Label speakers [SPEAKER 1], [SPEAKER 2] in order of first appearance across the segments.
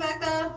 [SPEAKER 1] Becca.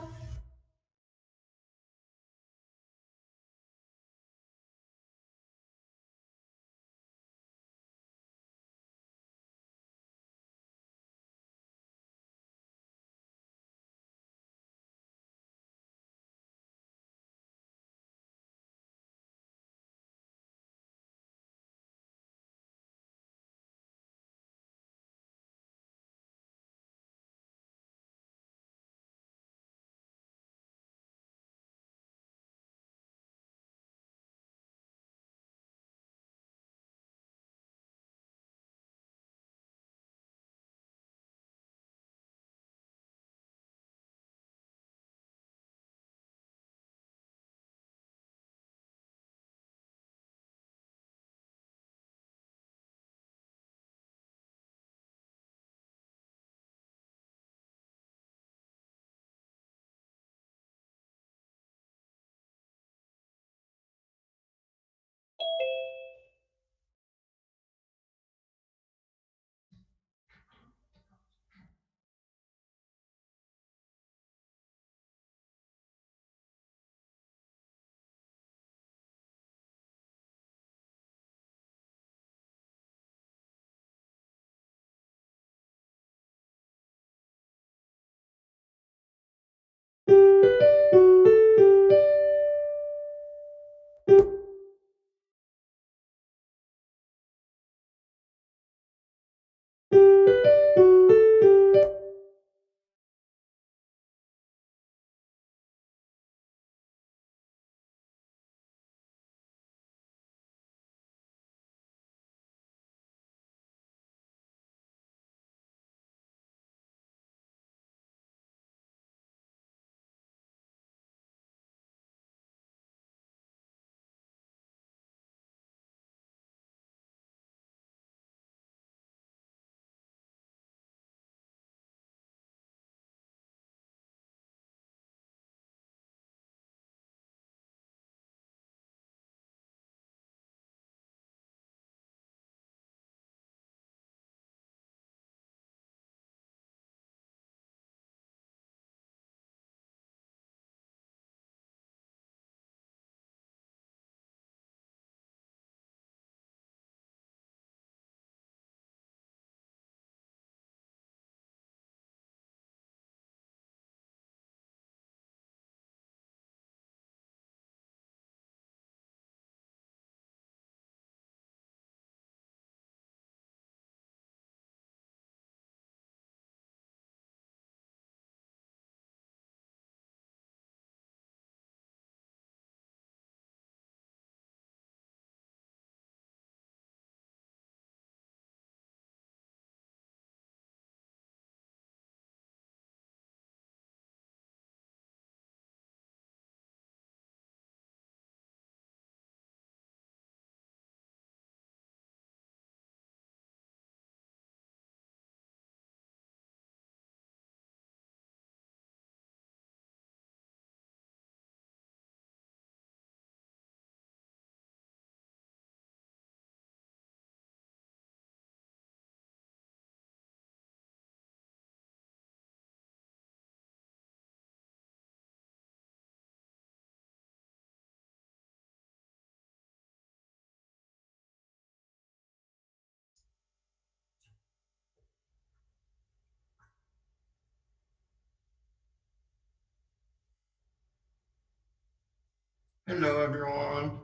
[SPEAKER 2] Hello, everyone.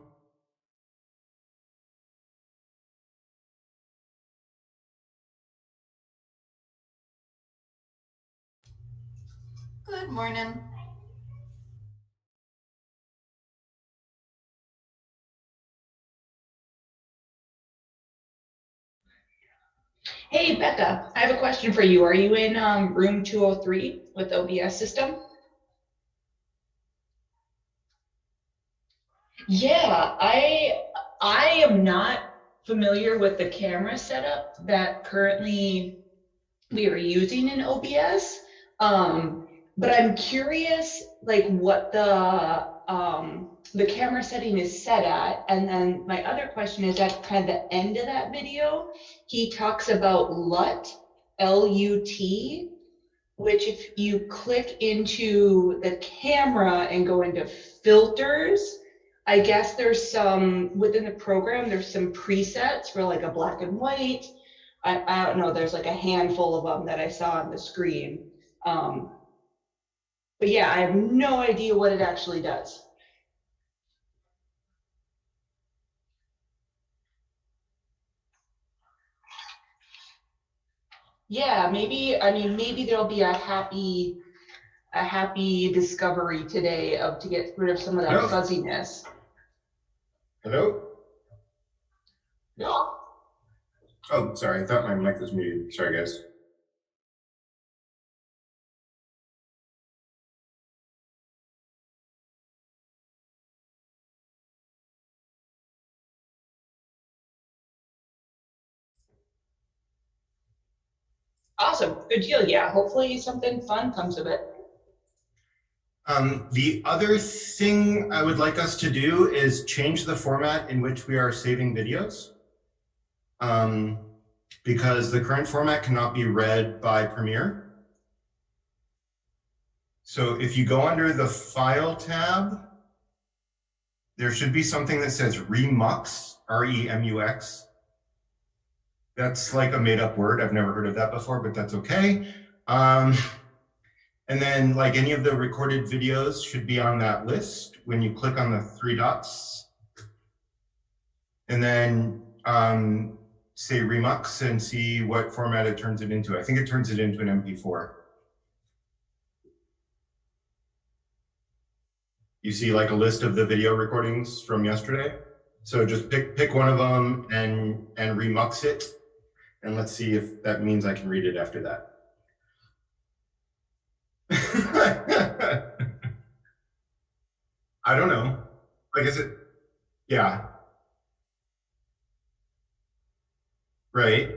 [SPEAKER 1] Good morning.
[SPEAKER 3] Hey, Becca, I have a question for you. Are you in room 203 with OBS system? Yeah, I am not familiar with the camera setup that currently we are using in OBS. But I'm curious like what the camera setting is set at. And then my other question is at kind of the end of that video, he talks about LUT, LUT, which if you click into the camera and go into filters, I guess there's some within the program, there's some presets for like a black and white. I don't know, there's like a handful of them that I saw on the screen. Um, but yeah, I have no idea what it actually does. Yeah, maybe, I mean, maybe there'll be a happy discovery today of to get rid of some of that
[SPEAKER 2] Hello?
[SPEAKER 3] fuzziness.
[SPEAKER 2] Hello? Yeah. Oh, sorry. I thought my mic was muted. Sorry, guys.
[SPEAKER 3] Awesome, good deal. Yeah, hopefully something fun comes of it.
[SPEAKER 2] The other thing I would like us to do is change the format in which we are saving videos. Because the current format cannot be read by Premiere. So if you go under the File tab, there should be something that says Remux, R-E-M-U-X. That's like a made up word. I've never heard of that before, but that's okay. And then like any of the recorded videos should be on that list when you click on the three dots. And then say Remux and see what format it turns it into. I think it turns it into an MP4. You see like a list of the video recordings from yesterday. So just pick one of them and remux it. And let's see if that means I can read it after that. I don't know. Like, is it? Yeah. Right.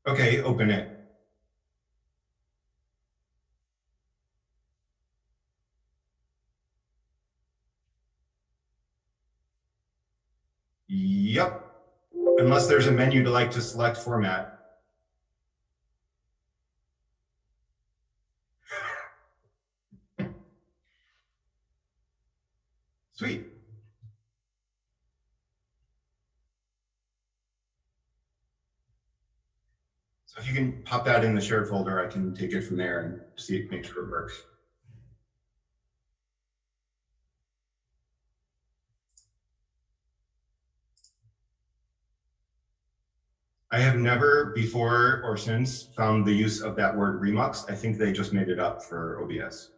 [SPEAKER 2] Okay, open it. Yep. Unless there's a menu to like to select format. Sweet. So if you can pop that in the shared folder, I can take it from there and see it, make sure it works. I have never before or since found the use of that word remux. I think they just made it up for OBS.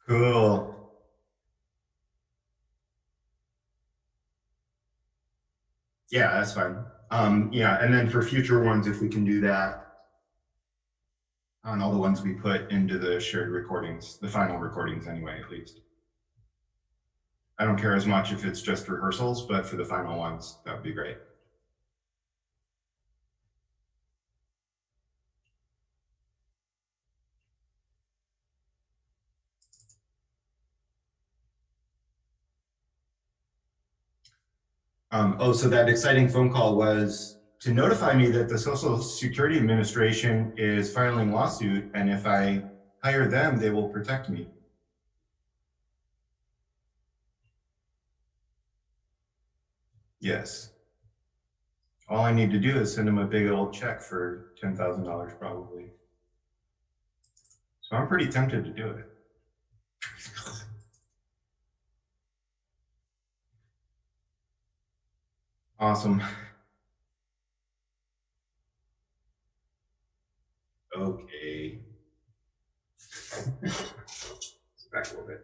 [SPEAKER 2] Cool. Yeah, that's fine. Yeah, and then for future ones, if we can do that on all the ones we put into the shared recordings, the final recordings anyway, at least. I don't care as much if it's just rehearsals, but for the final ones, that would be great. Oh, so that exciting phone call was to notify me that the Social Security Administration is filing a lawsuit, and if I hire them, they will protect me. Yes. All I need to do is send them a big old check for $10,000 probably. So I'm pretty tempted to do it. Awesome. Okay. Back a little bit.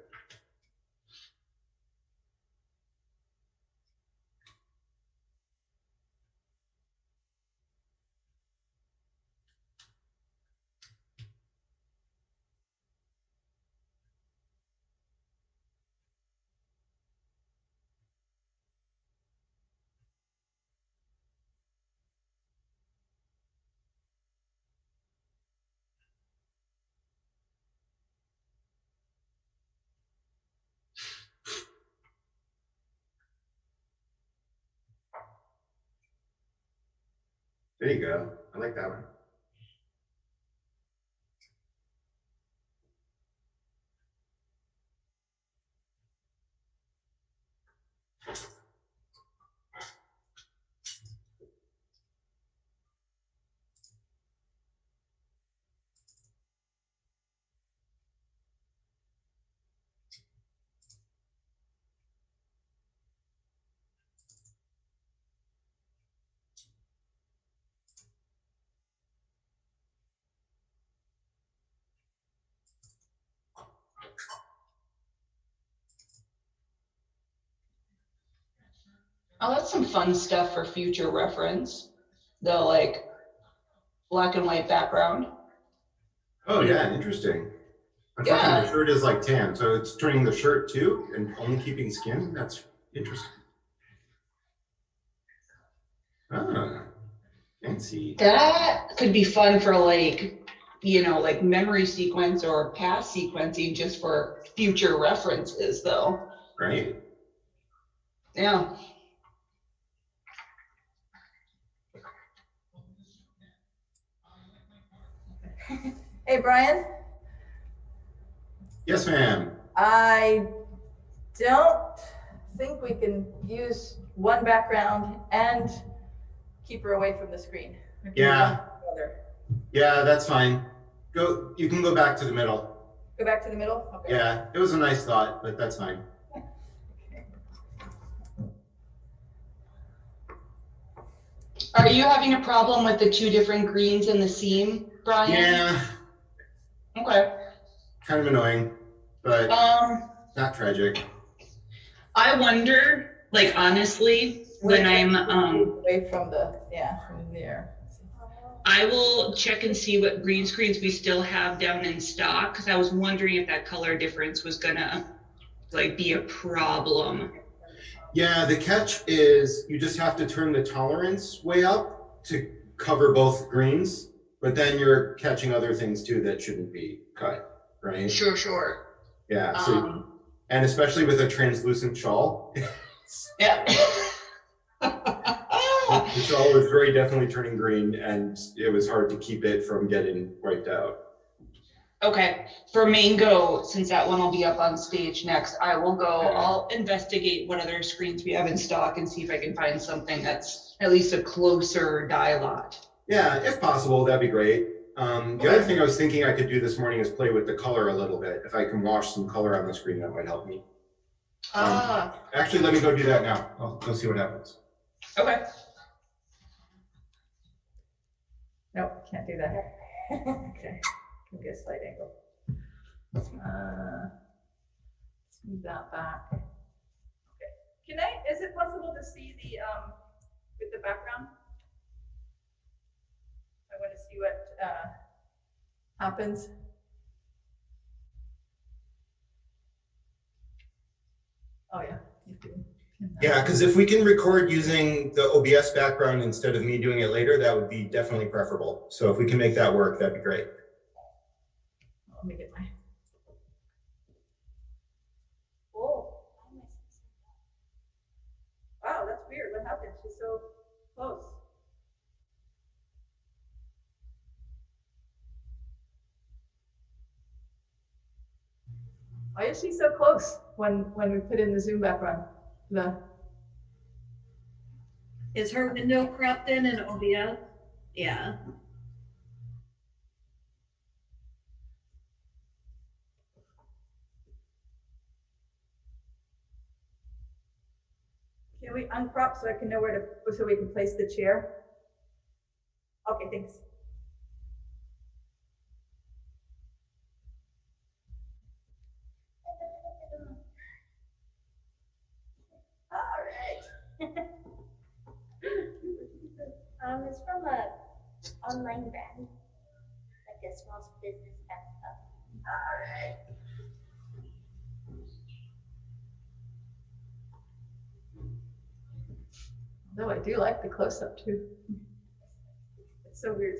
[SPEAKER 2] There you go. I like that one.
[SPEAKER 3] Oh, that's some fun stuff for future reference. The like black and white background.
[SPEAKER 2] Oh yeah, interesting. Unfortunately, the
[SPEAKER 3] Yeah.
[SPEAKER 2] shirt is like tan, so it's turning the shirt too and only keeping skin. That's interesting. Ah, fancy.
[SPEAKER 3] That could be fun for like, like memory sequence or past sequencing just for future references though.
[SPEAKER 2] Right?
[SPEAKER 3] Yeah.
[SPEAKER 1] Hey, Brian.
[SPEAKER 2] Yes, ma'am.
[SPEAKER 1] I don't think we can use one background and keep her away from the screen.
[SPEAKER 2] Yeah. Yeah, that's fine. You can go back to the middle.
[SPEAKER 1] Go back to the middle? Okay.
[SPEAKER 2] Yeah, it was a nice thought, but that's fine.
[SPEAKER 3] Are you having a problem with the two different greens in the seam, Brian?
[SPEAKER 2] Yeah.
[SPEAKER 3] Okay.
[SPEAKER 2] Kind of annoying, but not tragic.
[SPEAKER 3] I wonder, like honestly, when I'm
[SPEAKER 1] away from from there.
[SPEAKER 3] I will check and see what green screens we still have down in stock because I was wondering if that color difference was gonna like be a problem.
[SPEAKER 2] Yeah, the catch is you just have to turn the tolerance way up to cover both greens, but then you're catching other things too that shouldn't be cut, right?
[SPEAKER 3] Sure.
[SPEAKER 2] Yeah, so, and especially with a translucent shawl.
[SPEAKER 3] Yeah.
[SPEAKER 2] The shawl was very definitely turning green and it was hard to keep it from getting wiped out.
[SPEAKER 3] Okay, for Mango, since that one will be up on stage next, I will go, I'll investigate what other screens we have in stock and see if I can find something that's at least a closer dye lot.
[SPEAKER 2] Yeah, if possible, that'd be great. The other thing I was thinking I could do this morning is play with the color a little bit. If I can wash some color on the screen, that might help me. Actually, let me go do that now. I'll go see what happens.
[SPEAKER 3] Okay.
[SPEAKER 1] Nope, can't do that. Okay, can get a slight angle. Let's move that back. Okay, is it possible to see the, with the background? I want to see what happens. Oh yeah, you do.
[SPEAKER 2] Yeah, because if we can record using the OBS background instead of me doing it later, that would be definitely preferable. So if we can make that work, that'd be great.
[SPEAKER 1] Let me get my. Oh, wow, that's weird. What happened? She's so close. Why is she so close when we put in the Zoom background?
[SPEAKER 4] Is her window cropped in OBS? Yeah.
[SPEAKER 1] Can we uncrop so I can know so we can place the chair? Okay, thanks. All right.
[SPEAKER 5] It's from a online brand, like a small business kind of stuff.
[SPEAKER 1] All right. Though I do like the close-up too. It's so weird.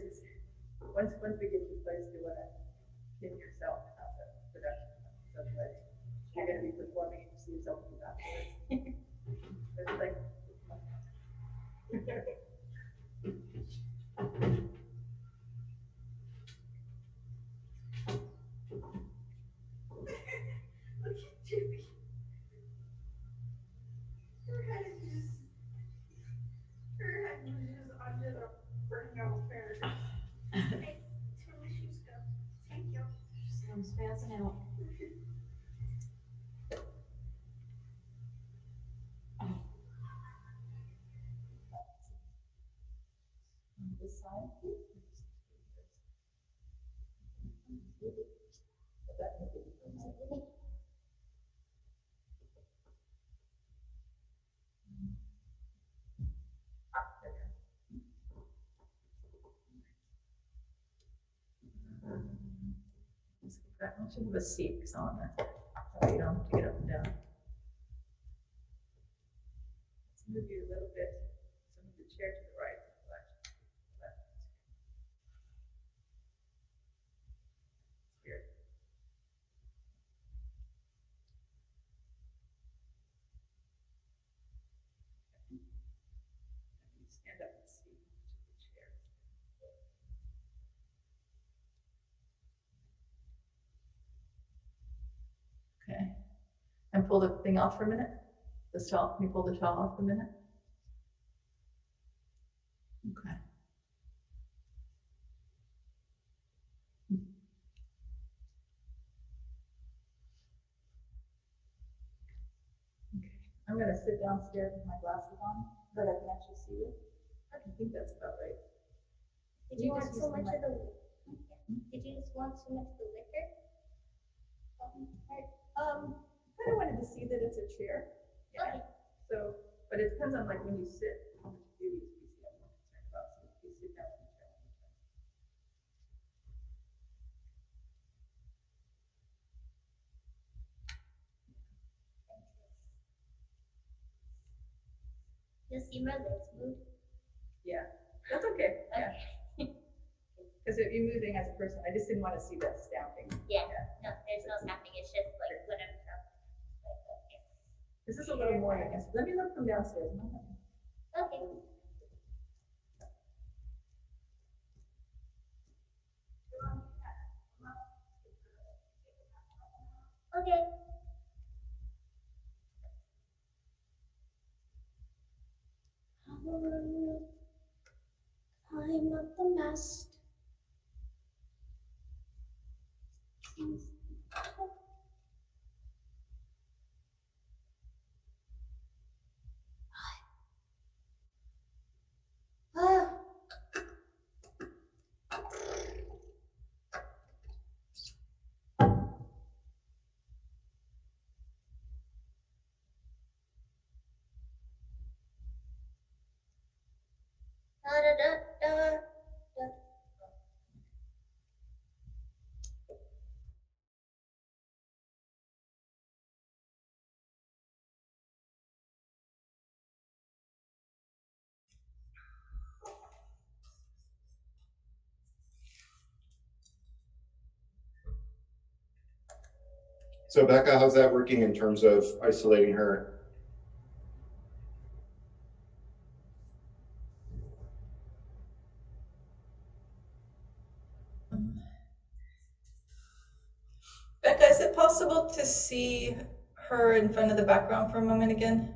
[SPEAKER 1] Once we get to the place, you want to give yourself the production. So like you're going to be performing and you see yourself do afterwards. It's like
[SPEAKER 5] That's where my shoes go. Thank you.
[SPEAKER 4] I'm spazzing out.
[SPEAKER 1] This side. I want you to have a seat, because I want to, you don't have to get up and down. Let's move you a little bit, so move the chair to the right. Left. Weird. Stand up and see the chair. Okay. And pull the thing off for a minute. The shawl, can you pull the shawl off for a minute? Okay. Okay. I'm going to sit downstairs with my glasses on, but I can actually see you. I think that's about right.
[SPEAKER 5] Did you want so much of the? Did you just want so much of the liquor?
[SPEAKER 1] Kind of wanted to see that it's a chair. Yeah.
[SPEAKER 5] Okay.
[SPEAKER 1] So, but it depends on like when you sit, how much beauty you see. I'm more concerned about. So if you sit down in the chair.
[SPEAKER 5] You'll see my legs move.
[SPEAKER 1] Yeah, that's okay. Yeah. Because you're moving as a person. I just didn't want to see that stamping.
[SPEAKER 5] Yeah. No, there's no snapping. It's just like when I'm like, okay.
[SPEAKER 1] This is a little more, I guess. Let me look from downstairs.
[SPEAKER 5] Okay. Okay. Climb up the mast. Ah. Da, da, da, da, da.
[SPEAKER 6] So Becca, how's that working in terms of isolating her?
[SPEAKER 1] Becca, is it possible to see her in front of the background for a moment again?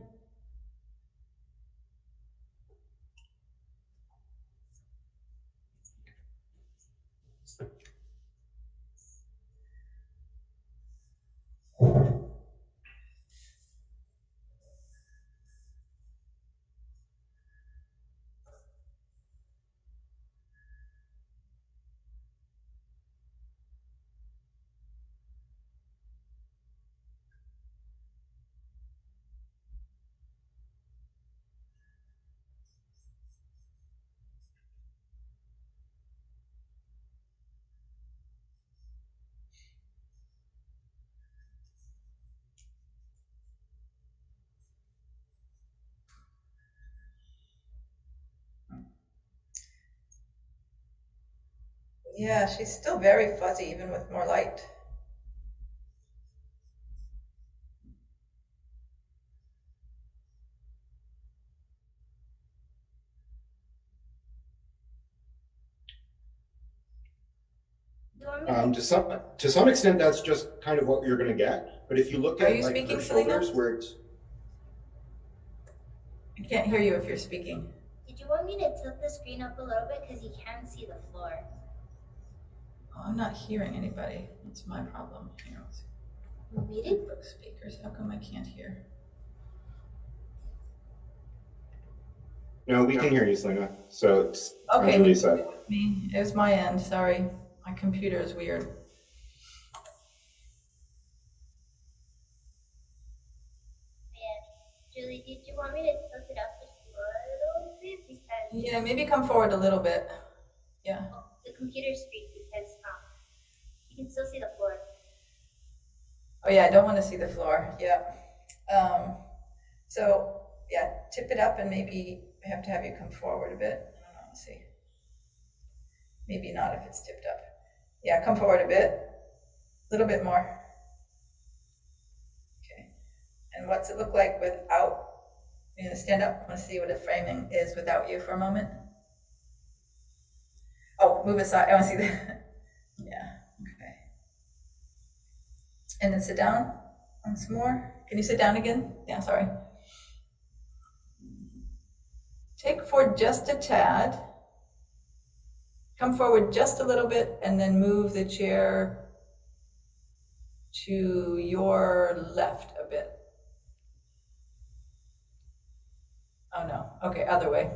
[SPEAKER 1] Yeah, she's still very fuzzy, even with more light.
[SPEAKER 6] To some extent, that's just kind of what you're going to get. But if you look
[SPEAKER 1] Are
[SPEAKER 6] at
[SPEAKER 1] you
[SPEAKER 6] like
[SPEAKER 1] speaking,
[SPEAKER 6] her
[SPEAKER 1] Selena?
[SPEAKER 6] shoulders, where it's
[SPEAKER 1] I can't hear you if you're speaking.
[SPEAKER 5] Did you want me to tilt the screen up a little bit because you can see the floor?
[SPEAKER 7] Oh, I'm not hearing anybody. That's my problem. Here, let's see.
[SPEAKER 5] Muted?
[SPEAKER 7] Book speakers. How come I can't hear?
[SPEAKER 6] No, we can hear you, Selena. So it's
[SPEAKER 7] Okay.
[SPEAKER 6] Julie said.
[SPEAKER 7] Me. It was my end. Sorry. My computer is weird.
[SPEAKER 5] Man, Julie, did you want me to tilt it up just a little bit because
[SPEAKER 7] Yeah, maybe come forward a little bit. Yeah.
[SPEAKER 5] the computer screen because you can still see the floor.
[SPEAKER 7] Oh yeah, I don't want to see the floor. Yeah. So yeah, tip it up and maybe I have to have you come forward a bit. I don't know. Let's see. Maybe not if it's tipped up. Yeah, come forward a bit. A little bit more. Okay. And what's it look like without? You know, stand up. I want to see what the framing is without you for a moment. Oh, move aside. I want to see that. Yeah. Okay. And then sit down once more. Can you sit down again? Yeah, sorry. Take forward just a tad. Come forward just a little bit and then move the chair to your left a bit. Oh no, okay, other way.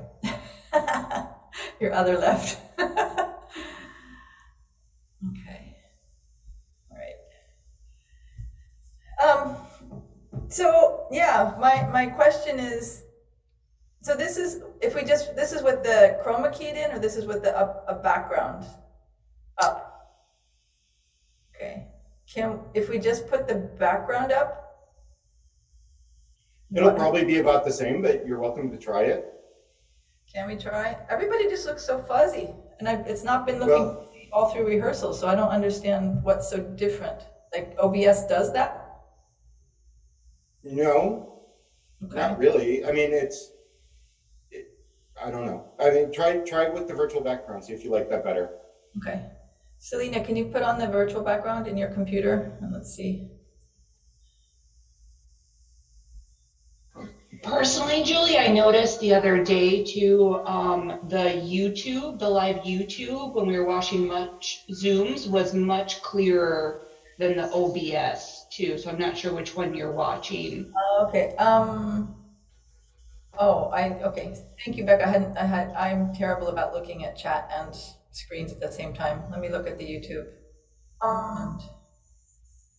[SPEAKER 7] Your other left. Okay, all right. So yeah, my question is, so this is, if we just, this is with the chroma keyed in, or this is with the a background up? Okay, if we just put the background up?
[SPEAKER 6] It'll probably be about the same, but you're welcome to try it.
[SPEAKER 7] Can we try? Everybody just looks so fuzzy, and it's not been looking fuzzy all through rehearsal, so I don't understand what's so different. Like OBS does that?
[SPEAKER 6] No,
[SPEAKER 7] Okay.
[SPEAKER 6] not really. I mean, I don't know. I mean, try with the virtual background, see if you like that better.
[SPEAKER 7] Okay. Selena, can you put on the virtual background in your computer? And let's see.
[SPEAKER 3] Personally, Julie, I noticed the other day too, the live YouTube, when we were watching Zooms, was much clearer than the OBS too. So I'm not sure which one you're watching.
[SPEAKER 7] Okay. Okay. Thank you, Becca. I'm terrible about looking at chat and screens at the same time. Let me look at the YouTube.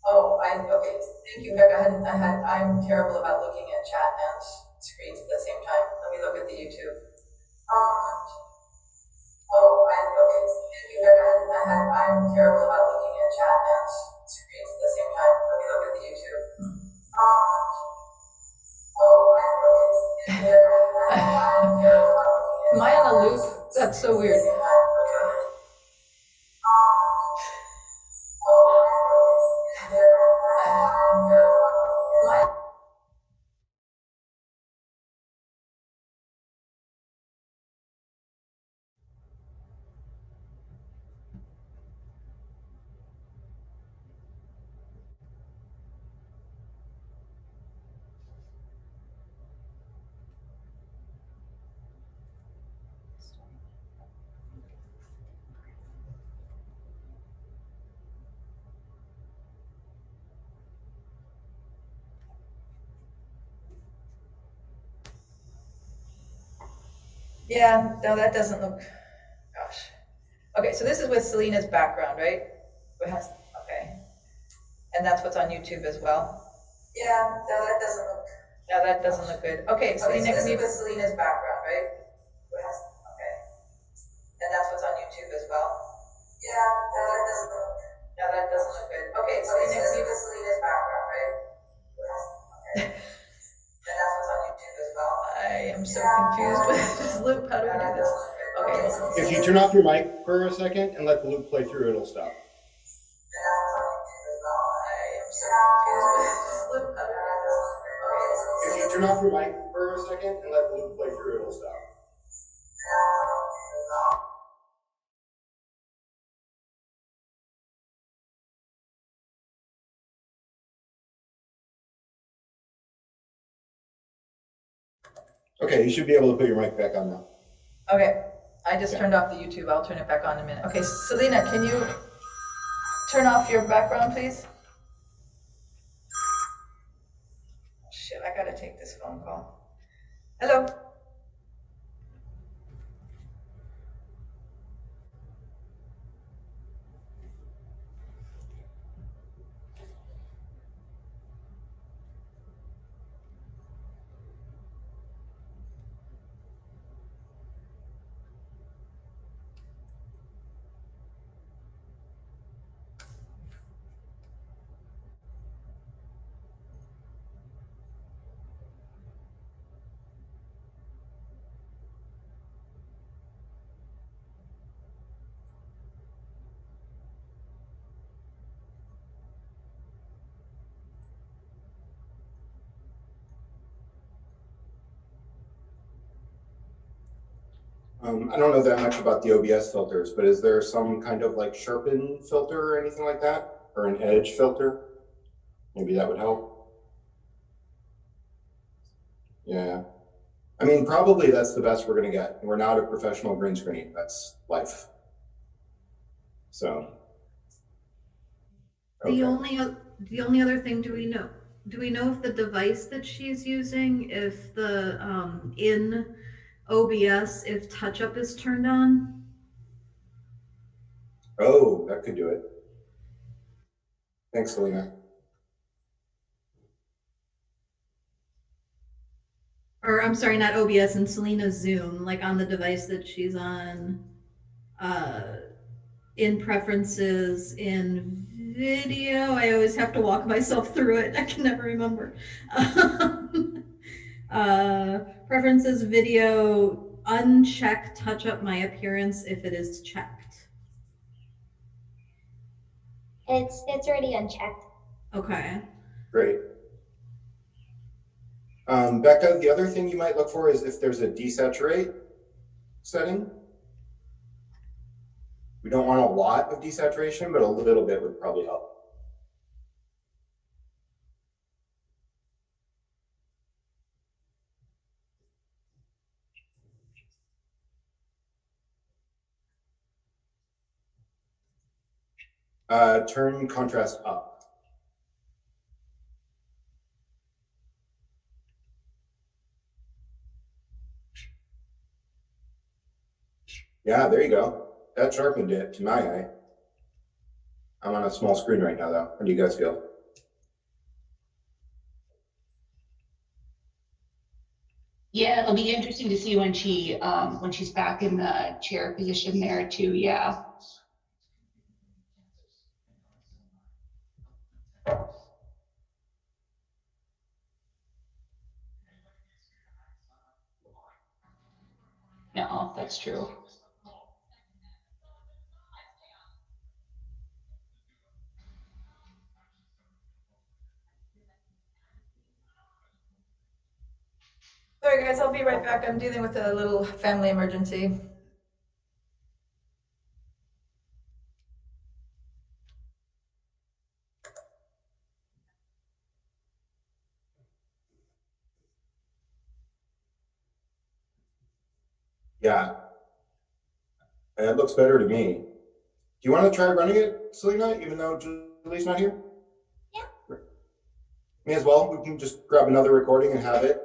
[SPEAKER 7] Okay. Thank you, Becca. I'm terrible about looking at chat and screens at the same time. Let me look at the YouTube. Okay. Thank you, Becca. I'm terrible about looking at chat and screens at the same time. Let me look at the YouTube. Am I on a loop? That's so weird. Yeah, no, that doesn't look, gosh. Okay, so this is with Selena's background, right? Okay. And that's what's on YouTube as well? Yeah, no, that doesn't look good. Okay, Selena, so this is with Selena's background, right? Okay. And that's what's on YouTube as well? Yeah, no, that doesn't look good. Okay, Selena, this is with Selena's background, right? Okay. And that's what's on YouTube as well? I am so confused with this loop. How do we do this? Okay.
[SPEAKER 6] If you turn off your mic for a second and let the loop play through, it'll stop. If you turn off your mic for a second and let the loop play through, it'll stop. Okay, you should be able to put your mic back on now.
[SPEAKER 7] Okay, I just turned off the YouTube. I'll turn it back on in a minute. Okay, Selena, can you turn off your background, please? Shit, I gotta take this phone call. Hello?
[SPEAKER 6] I don't know that much about the OBS filters, but is there some kind of like sharpen filter or anything like that? Or an edge filter? Maybe that would help. Yeah. I mean, probably that's the best we're gonna get. We're not a professional green screen. That's life. So.
[SPEAKER 4] The
[SPEAKER 6] Okay.
[SPEAKER 4] only other thing, do we know if the device that she's using, if the in OBS, if touch up is turned on?
[SPEAKER 6] Oh, that could do it. Thanks, Selena.
[SPEAKER 4] Or I'm sorry, not OBS, and Selena's Zoom, like on the device that she's on, in preferences, in video. I always have to walk myself through it. I can never remember. Preferences, video, uncheck touch up my appearance if it is checked.
[SPEAKER 5] It's already unchecked.
[SPEAKER 4] Okay.
[SPEAKER 6] Great. Becca, the other thing you might look for is if there's a desaturate setting. We don't want a lot of desaturation, but a little bit would probably help. Turn contrast up. Yeah, there you go. That sharpened it to my eye. I'm on a small screen right now, though. How do you guys feel?
[SPEAKER 3] Yeah, it'll be interesting to see when she's back in the chair position there too. Yeah. No, that's true.
[SPEAKER 7] Sorry guys, I'll be right back. I'm dealing with a little family emergency.
[SPEAKER 6] Yeah, it looks better to me. Do you want to try running it, Selena, even though Julie's not here?
[SPEAKER 5] Yeah.
[SPEAKER 6] May as well. We can just grab another recording and have it.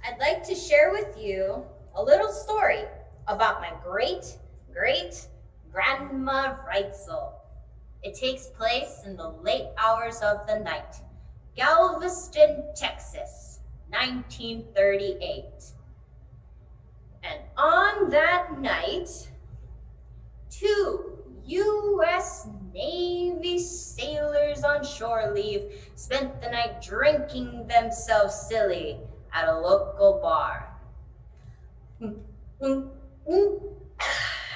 [SPEAKER 8] I'd like to share with you a little story about my great-great-grandma Reitzel. It takes place in the late hours of the night, Galveston, Texas, 1938. And on that night, 2 U.S. Navy sailors on shore leave spent the night drinking themselves silly at a local bar. All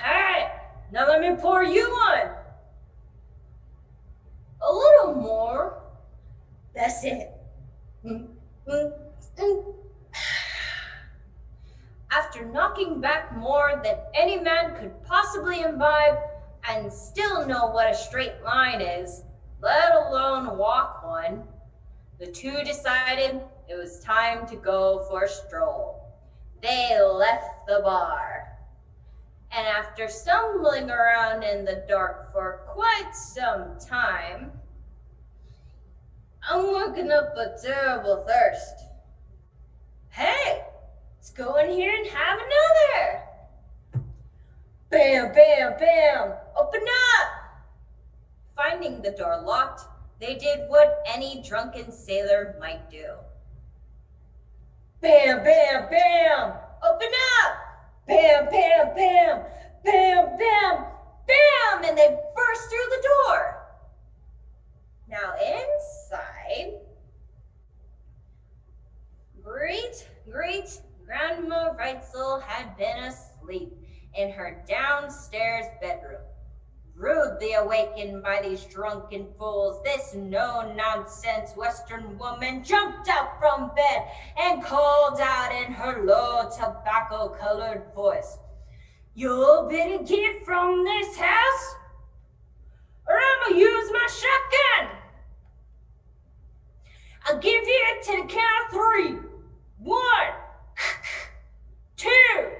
[SPEAKER 8] right, now let me pour you one. A little more. That's it. After knocking back more than any man could possibly imbibe and still know what a straight line is, let alone walk one, the two decided it was time to go for a stroll. They left the bar, and after stumbling around in the dark for quite some time, I'm working up a terrible thirst. Hey, let's go in here and have another. Bam, bam, bam, open up. Finding the door locked, they did what any drunken sailor might do. Bam, bam, bam, open up. Bam, bam, bam, bam, bam, bam, and they burst through the door. Now inside, Grandma Reitzel had been asleep in her downstairs bedroom. Rudely awakened by these drunken fools, this no-nonsense Western woman jumped out from bed and called out in her low tobacco-colored voice, "You better get from this house, or I'ma use my shotgun. I'll give you it to the count of 3. 1, 2.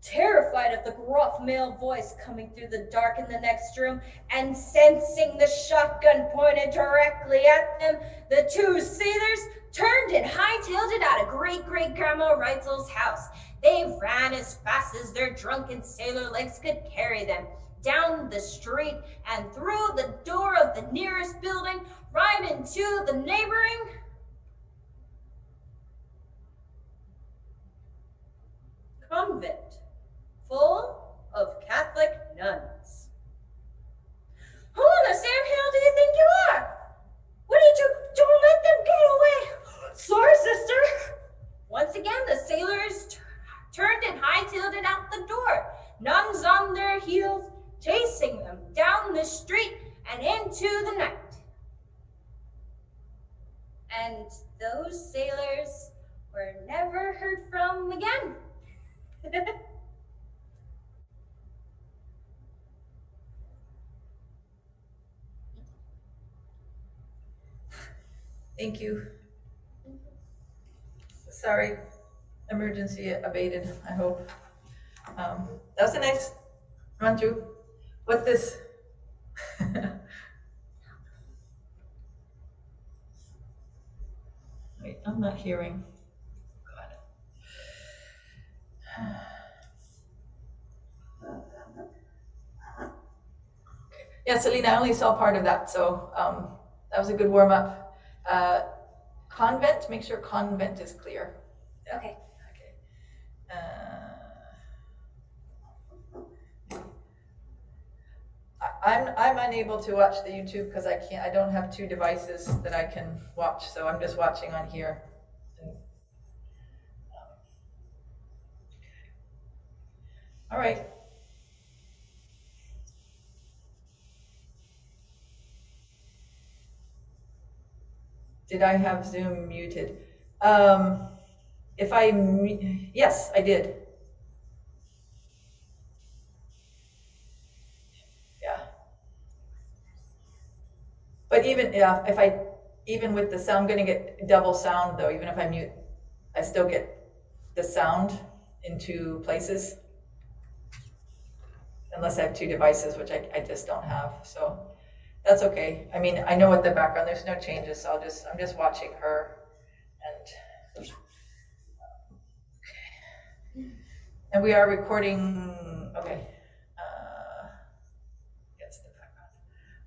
[SPEAKER 8] Terrified of the gruff male voice coming through the dark in the next room and sensing the shotgun pointed directly at them, the two sailors turned and hightailed it out of Great-Great-Grandma Reitzel's house. They ran as fast as their drunken sailor legs could carry them, down the street and through the door of the nearest building, right into the neighboring convent, full of Catholic nuns. Who in the Sam Hill do you think you are? What did you do? Don't let them get away. Sorry, sister. Once again, the sailors turned and hightailed it out the door, nuns on their heels, chasing them down the street and into the night. And those sailors were never heard from again.
[SPEAKER 7] Thank you. Sorry, emergency abated, I hope. That was a nice run through. What's this? Wait, I'm not hearing. God. Yeah, Selena, I only saw part of that, so that was a good warm up. Convent, make sure convent is clear. Yeah.
[SPEAKER 8] Okay.
[SPEAKER 7] I'm unable to watch the YouTube because I don't have 2 devices that I can watch, so I'm just watching on here. All right. Did I have Zoom muted? Yes, I did. Yeah. But even with the sound, I'm gonna get double sound though. Even if I mute, I still get the sound in 2 places. Unless I have 2 devices, which I just don't have, so that's okay. I mean, I know what the background, there's no changes, so I'm just watching her, and we are recording. Okay, yes, the background.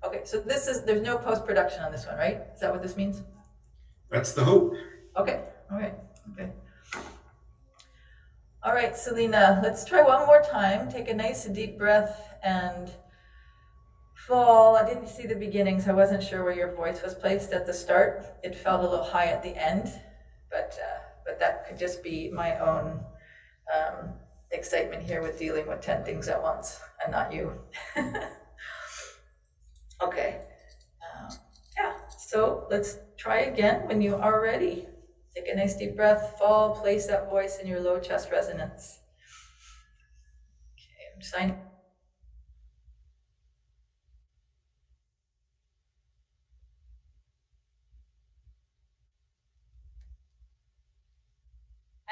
[SPEAKER 7] Okay, so there's no post-production on this one, right? Is that what this means?
[SPEAKER 2] That's the hope.
[SPEAKER 7] Okay, all right, okay. All right. right, Selena, let's try one more time. Take a nice deep breath and fall. I didn't see the beginning, so I wasn't sure where your voice was placed at the start. It felt a little high at the end, but that could just be my own excitement here with dealing with 10 things at once, and not you. Okay. Yeah, so let's try again when you are ready. Take a nice deep breath, fall, place that voice in your low chest resonance. Okay, I'm signing.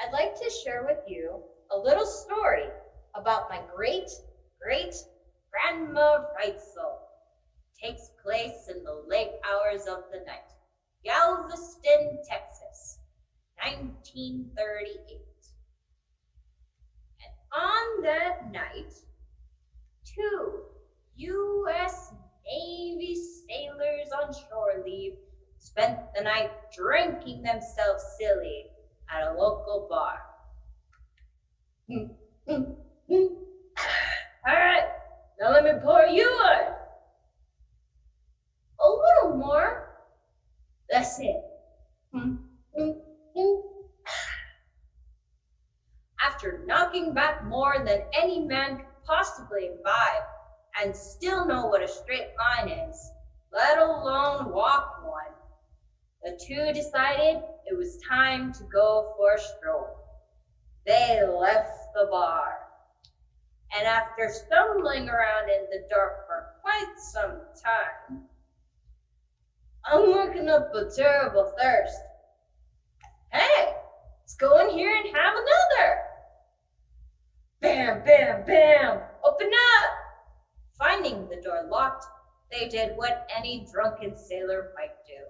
[SPEAKER 8] I'd like to share with you a little story about my great-great-grandma Reitzel. Takes place in the late hours of the night. Galveston, Texas, 1938. And on that night, 2 U.S. Navy sailors on shore leave spent the night drinking themselves silly at a local bar. All right, now let me pour you one. A little more. That's it. After knocking back more than any man could possibly imbibe, and still know what a straight line is, let alone walk one, the 2 decided it was time to go for a stroll. They left the bar, and after stumbling around in the dark for quite some time, I'm working up a terrible thirst. Hey, let's go in here and have another. Bam, bam, bam, open up. Finding the door locked, they did what any drunken sailor might do.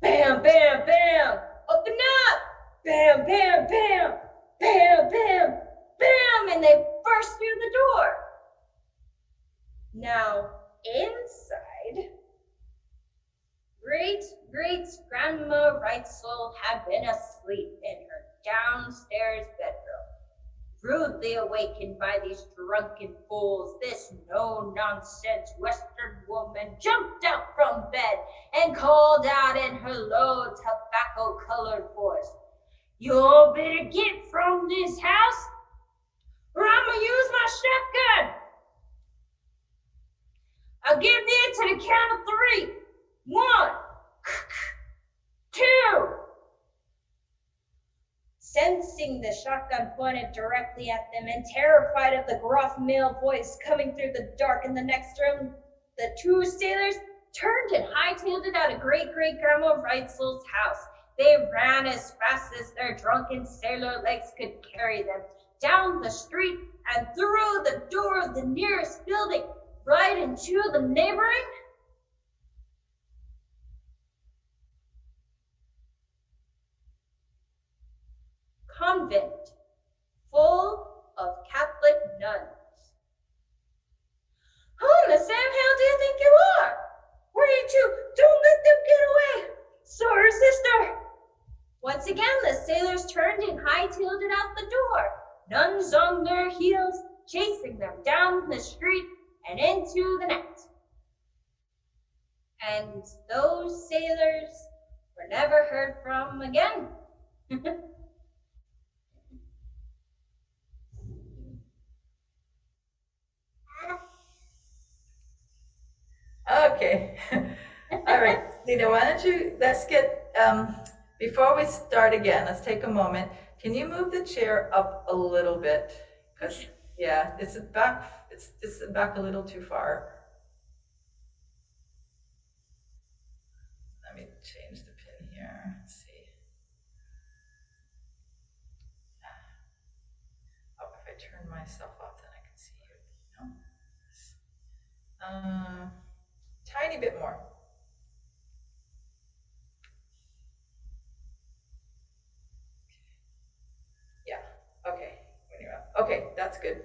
[SPEAKER 8] Bam, bam, bam, open up. Bam, bam, bam, bam, bam, bam, and they burst through the door. Now, inside, great-great-grandma Reitzel had been asleep in her downstairs bedroom. Rudely awakened by these drunken fools, this no-nonsense Western woman jumped out from bed and called out in her low, tobacco-colored voice, "You better get from this house, or I'm gonna use my shotgun. I'll give in to the count of 3. 1, 2. Sensing the shotgun pointed directly at them and terrified of the gruff male voice coming through the dark in the next room, the 2 sailors turned and hightailed it out of great-great-grandma Reitzel's house. They ran as fast as their drunken sailor legs could carry them, down the street and through the door of the nearest building, right into the neighboring convent full of Catholic nuns. Who in the Sam hell do you think you are? Where are you 2? Don't let them get away. Sorry, sister. Once again, the sailors turned and hightailed it out the door, nuns on their heels, chasing them down the street and into the night. And those sailors were never heard from again.
[SPEAKER 7] Okay. All right, Lena, why don't you, let's get, before we start again, let's take a moment. Can you move the chair up a little bit? Because, yeah, it's back a little too far. Let me change the pin here. Let's see. Oh, if I turn myself off, then I can see you. No? Tiny bit more. Yeah, okay, when you're up. Okay, that's good.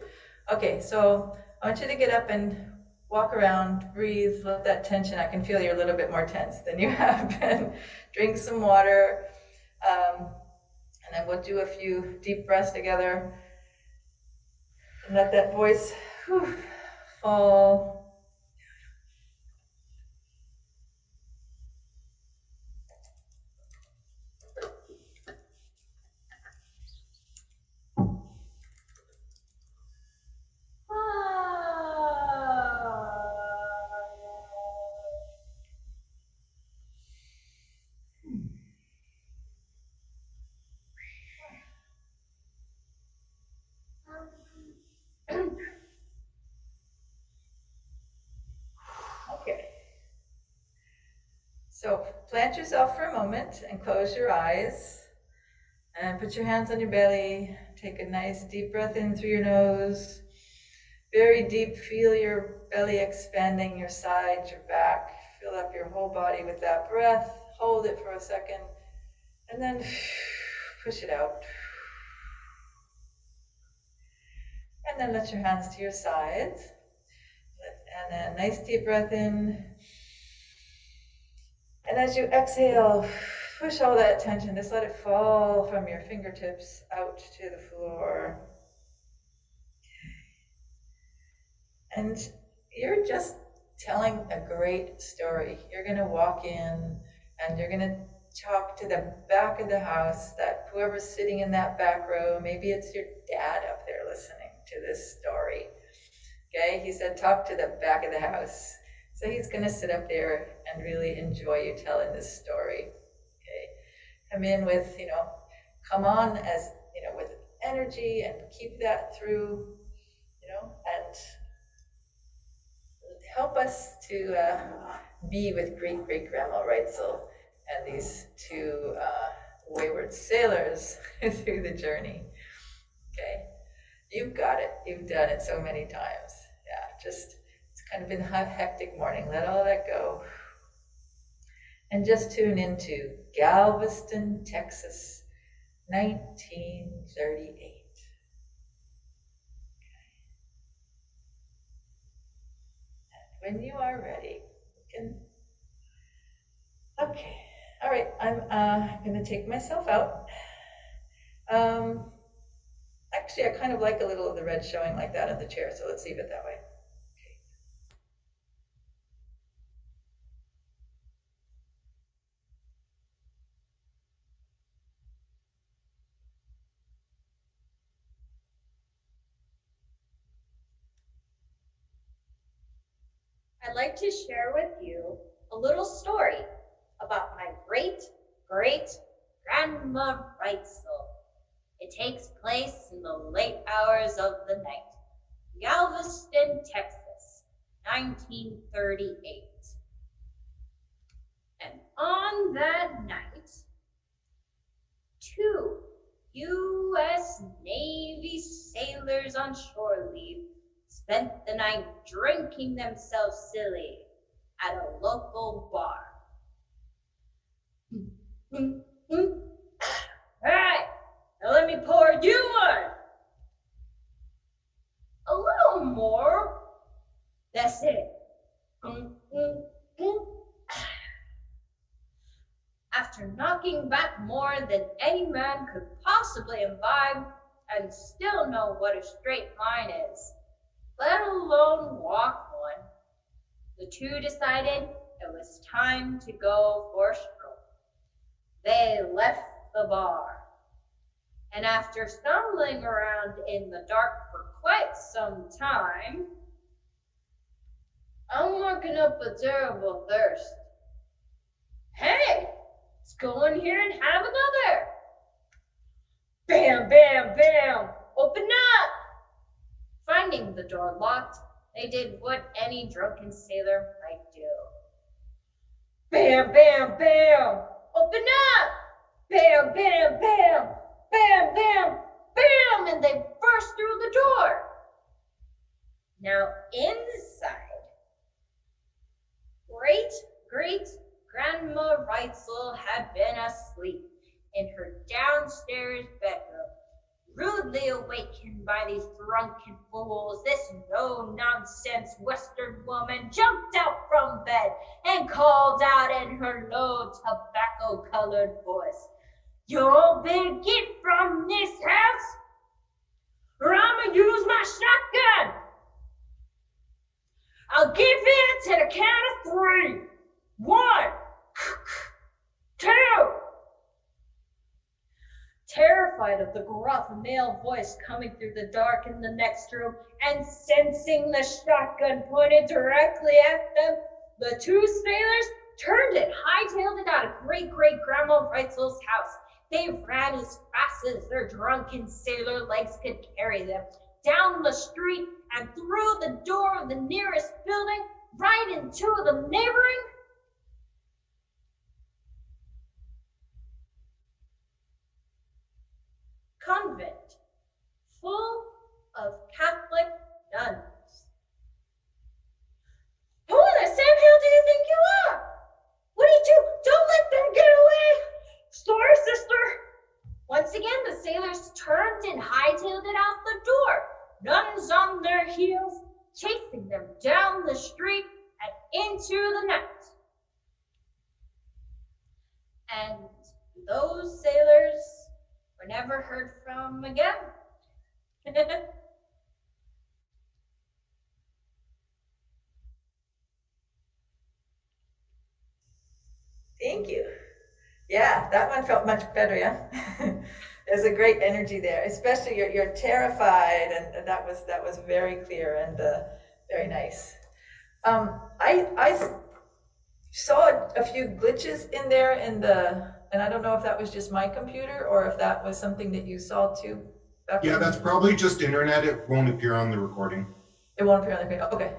[SPEAKER 7] Okay, so I want you to get up and walk around, breathe, let that tension, I can feel you're a little bit more tense than you have been. Drink some water, and And then we'll do a few deep breaths together. And let that voice fall. Okay. So plant yourself for a moment and close your eyes and put your hands on your belly. Take a nice deep breath in through your nose. Very deep, feel your belly expanding, your sides, your back. Fill up your whole body with that breath. Hold it for a second and then push it out. And then let your hands to your sides. And then nice deep breath in. And as you exhale, push all that tension. Just let it fall from your fingertips out to the floor. And you're just telling a great story. You're going to walk in and you're going to talk to the back of the house, that whoever's sitting in that back row, maybe it's your dad up there listening to this story. Okay, he said talk to the back of the house. So he's going to sit up there and really enjoy you telling this story. Okay, come in with, come on as, with energy and keep that through, and help us to be with great-great-grandma Reitzel and these two wayward sailors through the journey. Okay, you've got it. You've done it so many times. Yeah, it's kind of been a hectic morning. Let all that go. And just tune into Galveston, Texas, 1938. When you are ready, you can. Okay, all right, I'm gonna take myself out. Actually, I kind of like a little of the red showing like that on the chair, so let's leave it that way.
[SPEAKER 8] I'd like to share with you a little story about my great-great-grandma Reitzel. It takes place in the late hours of the night, Galveston, Texas, 1938. And on that night, 2 U.S. Navy sailors on shore leave spent the night drinking themselves silly at a local bar. All right, now let me pour you one. A little more. That's it. After knocking back more than any man could possibly imbibe and still know what a straight line is, let alone walk one, the 2 decided it was time to go for a stroll. They left the bar, and after stumbling around in the dark for quite some time, I'm working up a terrible thirst. Hey, let's go in here and have another. Bam, bam, bam, open up. Finding the door locked, they did what any drunken sailor might do. Bam, bam, bam, open up! Bam, bam, bam, bam, bam, bam, and they burst through the door. Now inside, great-great-grandma Reitzel had been asleep in her downstairs bedroom. Rudely awakened by these drunken fools, this no-nonsense Western woman jumped out from bed and called out in her low tobacco-colored voice, Y'all better get from this house, or I'ma use my shotgun. I'll give in to the count of 3. 1, 2. Terrified of the gruff male voice coming through the dark in the next room and sensing the shotgun pointed directly at them, the 2 sailors turned and hightailed it out of Great-Great-Grandma Reitzel's house. They ran as fast as their drunken sailor legs could carry them, down the street and through the door of the nearest building, right into the neighboring convent, full of Catholic nuns. Who in the Sam Hill do you think you are? What do you do? Don't let them get away! Sorry, sister. Once again, the sailors turned and hightailed it out the door, nuns on their heels, chasing them down the street and into the night. And those sailors were never heard from again.
[SPEAKER 7] Thank you. Yeah, that one felt much better, yeah? There's a great energy there, especially you're terrified, and that was very clear and very nice. I saw a few glitches in there and I don't know if that was just my computer or if that was something that you saw too.
[SPEAKER 2] Yeah, that's probably just internet. It won't appear on the recording.
[SPEAKER 7] It won't appear on the screen. Okay.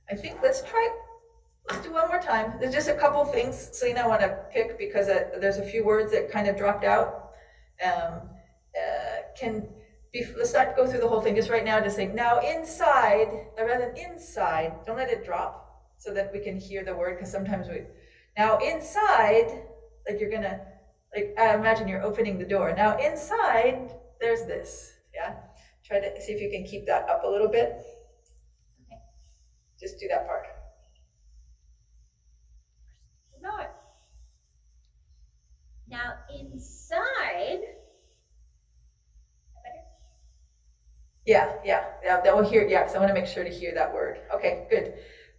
[SPEAKER 7] I think let's do one more time. There's just a couple things, Selena, I want to pick because there's a few words that kind of dropped out. Let's not go through the whole thing. Just right now, just say now inside, rather than inside. Don't let it drop so that we can hear the word. Because sometimes now inside, like you're gonna, imagine you're opening the door. Now inside, there's this. Yeah. Try to see if you can keep that up a little bit. Okay. Just do that part.
[SPEAKER 8] Not. Now inside.
[SPEAKER 7] Yeah, that will hear. Yeah, because I want to make sure to hear that word. Okay, good.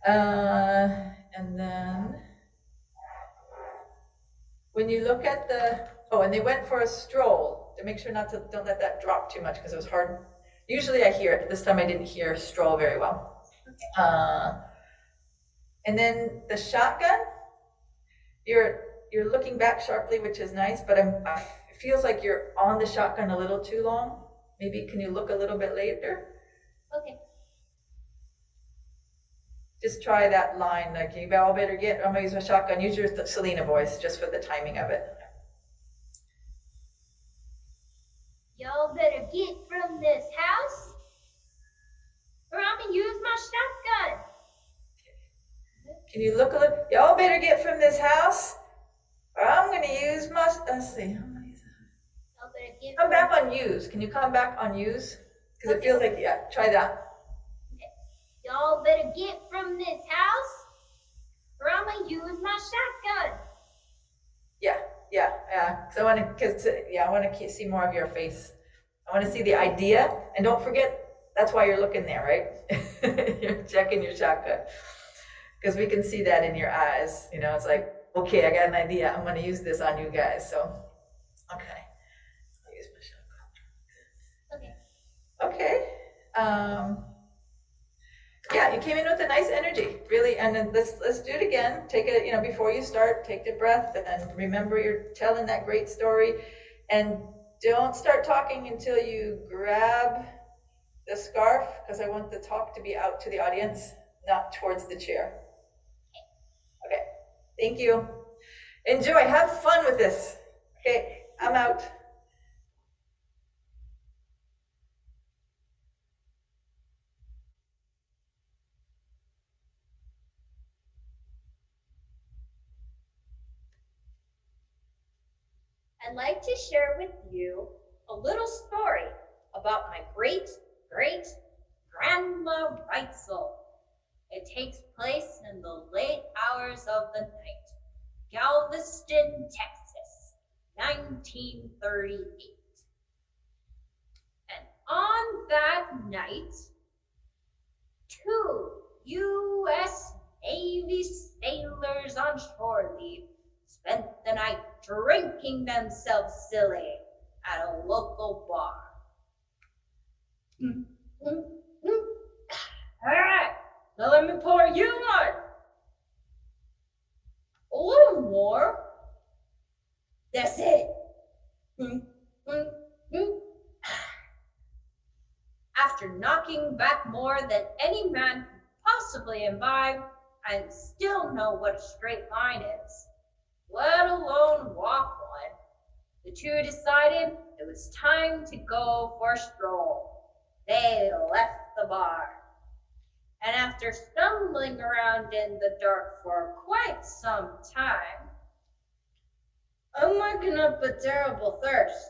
[SPEAKER 7] And then when you look at and they went for a stroll. To make sure don't let that drop too much because it was hard. Usually I hear it. This time I didn't hear stroll very well. Okay. And then the shotgun. You're looking back sharply, which is nice, but it feels like you're on the shotgun a little too long. Maybe can you look a little bit later?
[SPEAKER 8] Okay.
[SPEAKER 7] Just try that line, like you all better get, I'm gonna use my shotgun, use your Selena voice just for the timing of it.
[SPEAKER 8] Y'all better get from this house, or I'm gonna use my shotgun.
[SPEAKER 7] Can you look a little, y'all better get from this house, or I'm gonna use my, let's see. Come back on use. Can you come back on use? Because it feels like, yeah, try that.
[SPEAKER 8] Okay. Y'all better get from this house, or I'm gonna use my shotgun.
[SPEAKER 7] Yeah. Because I want to see more of your face. I want to see the idea, and don't forget, that's why you're looking there, right? You're checking your shotgun. Because we can see that in your eyes. You know, it's like, okay, I got an idea. I'm going to use this on you guys. So, okay. Okay. Yeah, you came in with a nice energy, really. And then let's do it again. Take it, before you start, take the breath and remember you're telling that great story. And don't start talking until you grab the scarf, because I want the talk to be out to the audience, not towards the chair. Okay. Thank you. Enjoy. Have fun with this. Okay. I'm out.
[SPEAKER 8] I'd like to share with you a little story about my great-great-grandma Reitzel. It takes place in the late hours of the night. Galveston, Texas, 1938. And on that night, 2 U.S. Navy sailors on shore leave spent the night drinking themselves silly at a local bar. All right, now let me pour you one. A little more. That's it. After knocking back more than any man could possibly imbibe, I still know what a straight line is, let alone walk one. The two decided it was time to go for a stroll. They left the bar. And after stumbling around in the dark for quite some time, I'm working up a terrible thirst.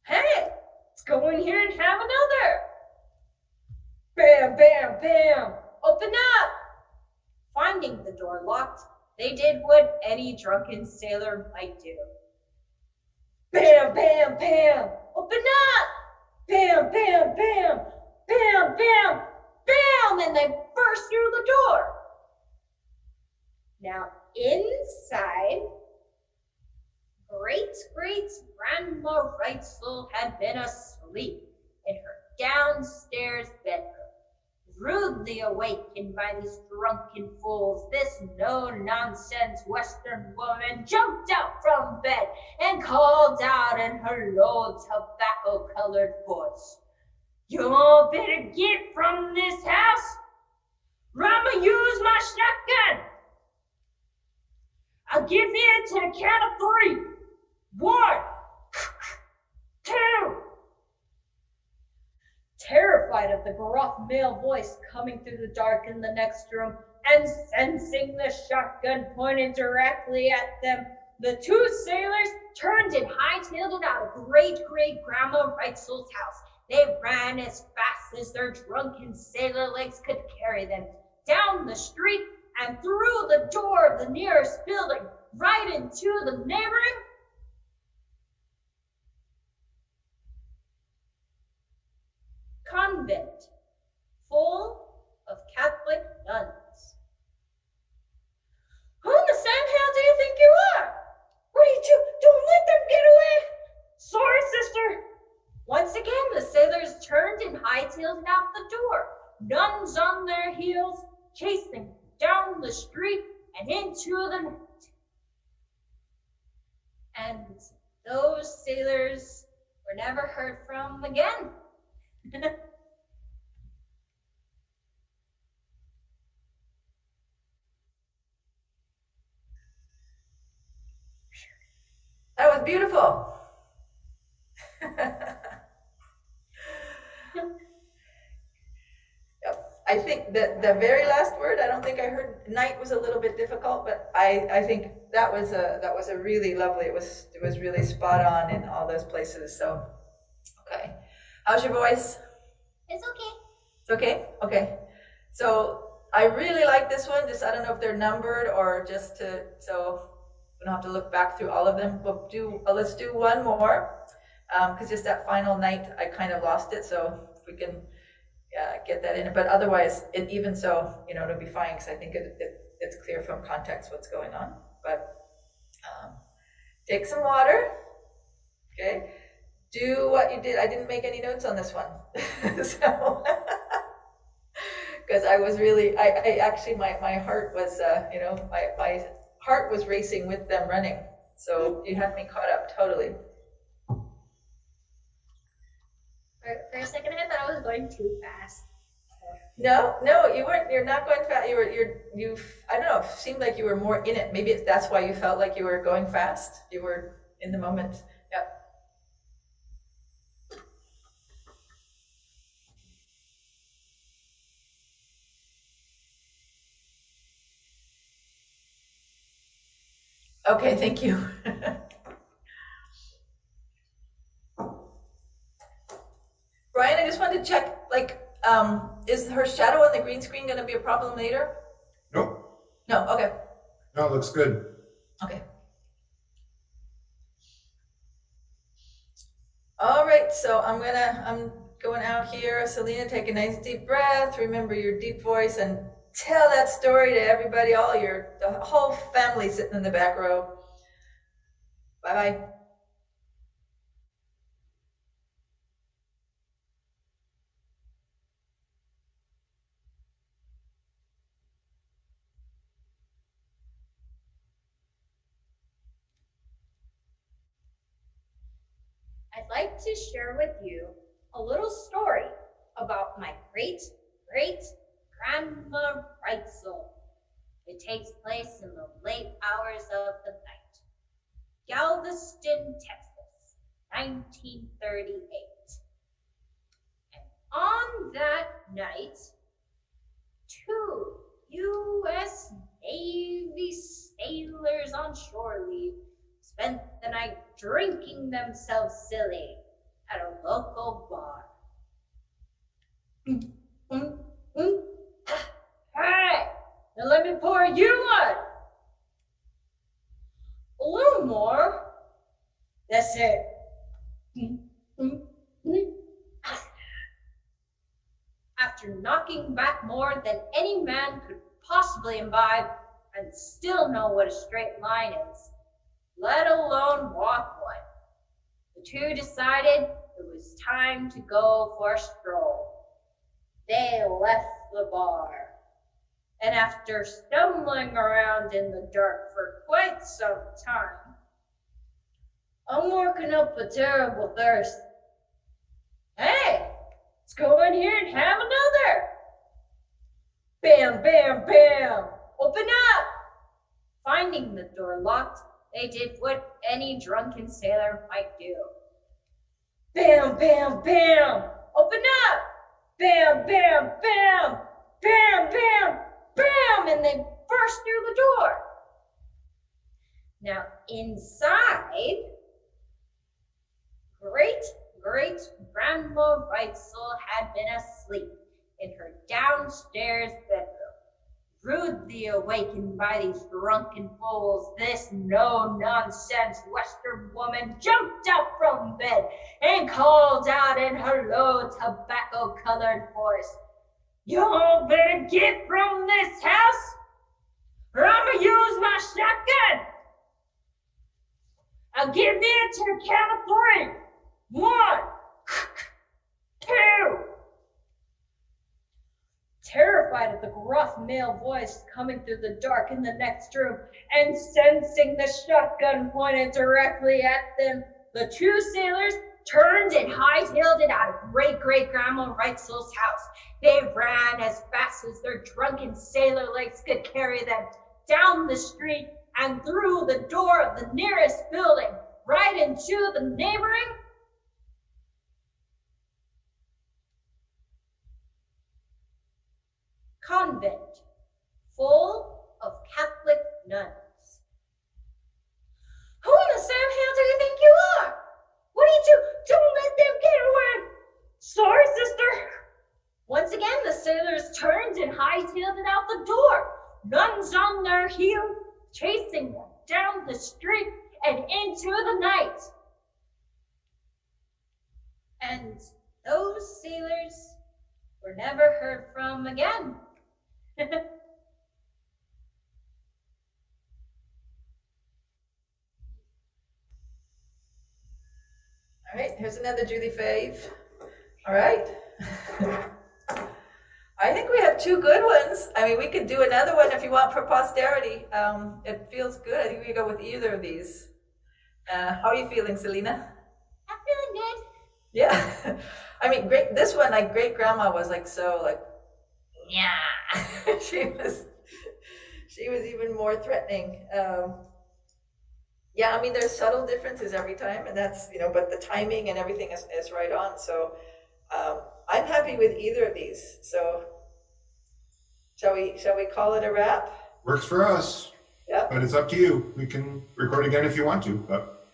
[SPEAKER 8] Hey, let's go in here and have another. Bam, bam, bam, open up. Finding the door locked, they did what any drunken sailor might do. Bam, bam, bam, open up. Bam, bam, bam, bam, bam, bam, and they burst through the door. Now inside, Great-Grandma Reitzel had been asleep in her downstairs bedroom. Rudely awakened by these drunken fools, this no-nonsense Western woman jumped out from bed and called out in her low tobacco-colored voice, "You all better get from this house, or I'ma use my shotgun. I'll give you to the count of 3. 1, 2. Terrified of the gruff male voice coming through the dark in the next room and sensing the shotgun pointed directly at them, the 2 sailors turned and hightailed it out of Great-Grandma Reitzel's house. They ran as fast as their drunken sailor legs could carry them, down the street and through the door of the nearest building, right into the neighboring convent, full of Catholic nuns. Who in the Sam hell do you think you are? What are you do? Don't let them get away. Sorry, sister. Once again, the sailors turned and hightailed it out the door, nuns on their heels, chasing down the street and into the night. And those sailors were never heard from again.
[SPEAKER 7] That was beautiful. Yep. I think that the very last word, I don't think I heard. Night was a little bit difficult, but I think that was a really lovely. It was really spot on in all those places. So, okay. How's your voice?
[SPEAKER 5] It's okay.
[SPEAKER 7] It's okay? Okay. So I really like this one. Just, I don't know if they're numbered or just so we don't have to look back through all of them. We'll let's do one more. Because just that final night, I kind of lost it. So if we can get that in. But otherwise, even so, it'll be fine because I think it's clear from context what's going on. But take some water. Okay. Do what you did. I didn't make any notes on this one. So, because I was really, I actually, my heart was, my heart was racing with them running. So you had me caught up totally.
[SPEAKER 5] For a second, I thought I was going too fast.
[SPEAKER 7] No, you weren't. You're not going fast. You. I don't know. It seemed like you were more in it. Maybe that's why you felt like you were going fast. You were in the moment. Yep. Okay, thank you. Brian, I just wanted to check, is her shadow on the green screen going to be a problem later?
[SPEAKER 2] Nope.
[SPEAKER 7] No, okay.
[SPEAKER 2] No, it looks good.
[SPEAKER 7] Okay. All right, so I'm going out here. Selena, take a nice deep breath. Remember your deep voice and tell that story to everybody, the whole family sitting in the back row. Bye-bye.
[SPEAKER 8] I'd like to share with you a little story about my great-great-grandma Reitzel. It takes place in the late hours of the night. Galveston, Texas, 1938. And on that night, 2 U.S. Navy sailors on shore leave spent the night drinking themselves silly at a local bar. Hey, now let me pour you one. A little more. That's it. After knocking back more than any man could possibly imbibe and still know what a straight line is, let alone walk one, the two decided it was time to go for a stroll. They left the bar, and after stumbling around in the dark for quite some time, I'm working up a terrible thirst. Hey, let's go in here and have another. Bam, bam, bam, open up. Finding the door locked, they did what any drunken sailor might do. Bam, bam, bam, open up. Bam, bam, bam, bam, bam, bam, and they burst through the door. Now inside, great-great-grandma Reitzel had been asleep in her downstairs bedroom. Rudely awakened by these drunken fools, this no-nonsense Western woman jumped up from bed and called out in her low tobacco-colored voice, "Y'all better get from this house, or I'ma use my shotgun. I'll give me a 2 count of 3. 1, 2. Terrified of the gruff male voice coming through the dark in the next room and sensing the shotgun pointed directly at them, the 2 sailors turned and hightailed it out of great-great-grandma Reitzel's house. They ran as fast as their drunken sailor legs could carry them, down the street and through the door of the nearest building, right into the neighboring convent, full of Catholic nuns. Who in the Sam Hill do you think you are? What do you do? Don't let them get away. Sorry, sister. Once again, the sailors turned and hightailed it out the door, nuns on their heels, chasing them down the street and into the night. And those sailors were never heard from again. All
[SPEAKER 7] right, here's another Julie fave. All right. I think we have 2 good ones. I mean, we could do another one if you want for posterity. It feels good. I think we could go with either of these. How are you feeling, Selena?
[SPEAKER 8] I'm feeling good.
[SPEAKER 7] Yeah. I mean, this one, like, great-grandma was like, so like, yeah. she was even more threatening. Yeah, I mean, there's subtle differences every time, and that's, but the timing and everything is right on. So I'm happy with either of these. So shall we call it a wrap?
[SPEAKER 2] Works for us.
[SPEAKER 7] Yeah.
[SPEAKER 2] But it's up to you. We can record again if you want to, but.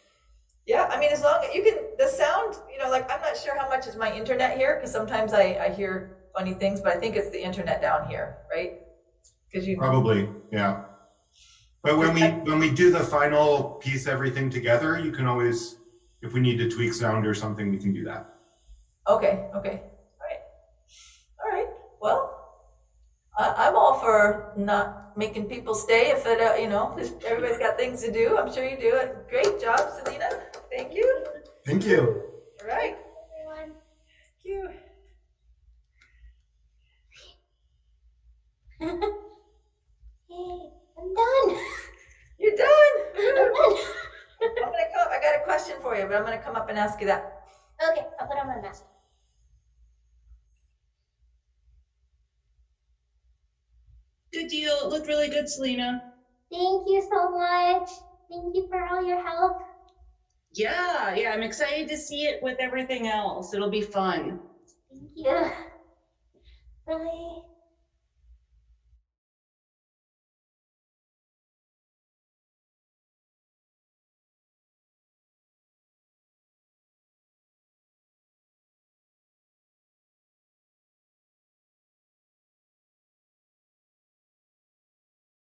[SPEAKER 7] Yeah, I mean, as long as you can, the sound, like, I'm not sure how much is my internet here, because sometimes I hear funny things, but I think it's the internet down here, right? Because
[SPEAKER 2] Probably, yeah. But when we do the final piece, everything together, you can always, if we need to tweak sound or something, we can do that.
[SPEAKER 7] Okay, all right, well, I'm all for not making people stay if it, if everybody's got things to do. I'm sure you do it. Great job, Selena. Thank you.
[SPEAKER 2] Thank you.
[SPEAKER 7] All right.
[SPEAKER 5] Everyone.
[SPEAKER 7] Thank you.
[SPEAKER 5] Hey, I'm done.
[SPEAKER 7] You're done.
[SPEAKER 5] I'm done.
[SPEAKER 7] I'm gonna come up. I got a question for you, but I'm gonna come up and ask you that.
[SPEAKER 5] Okay, I'll put on my mask.
[SPEAKER 3] Good deal. It looked really good, Selena.
[SPEAKER 5] Thank you so much. Thank you for all your help.
[SPEAKER 3] Yeah, I'm excited to see it with everything else. It'll be fun.
[SPEAKER 5] Thank you. Bye.